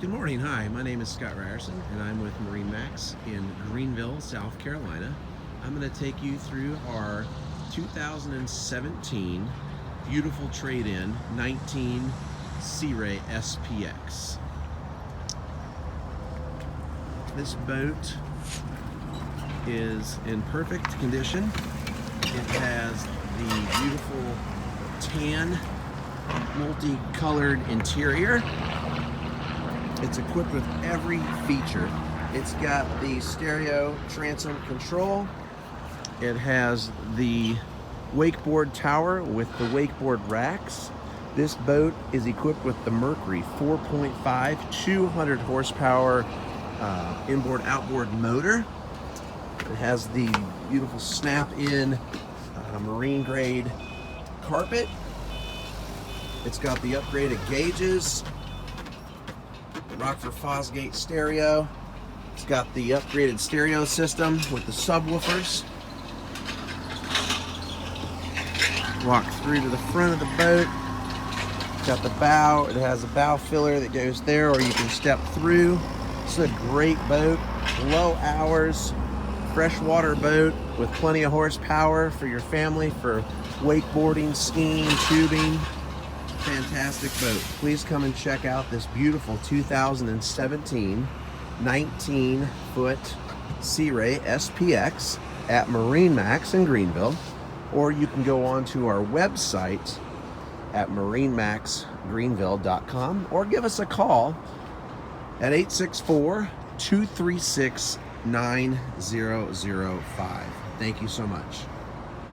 Good morning. Hi, my name is Scott Ryerson and I'm with MarineMax in Greenville, South Carolina. I'm going to take you through our 2017 beautiful trade-in 19 Sea Ray SPX. This boat is in perfect condition. It has the beautiful tan multicolored interior. It's equipped with every feature. It's got the stereo transom control. It has the wakeboard tower with the wakeboard racks. This boat is equipped with the Mercury 4.5 200 horsepower inboard outboard motor. It has the beautiful snap-in marine grade carpet. It's got the upgraded gauges, Rockford Fosgate stereo. It's got the upgraded stereo system with the subwoofers. Walk through to the front of the boat. It's got the bow. It has a bow filler that goes there, or you can step through. It's a great boat. Low hours, freshwater boat with plenty of horsepower for your family for wakeboarding, skiing, tubing. Fantastic boat. Please come and check out this beautiful 2017 19-foot Sea Ray SPX at MarineMax in Greenville, or you can go on to our website at MarineMaxGreenville.com or give us a call at 864-236-9005. Thank you so much.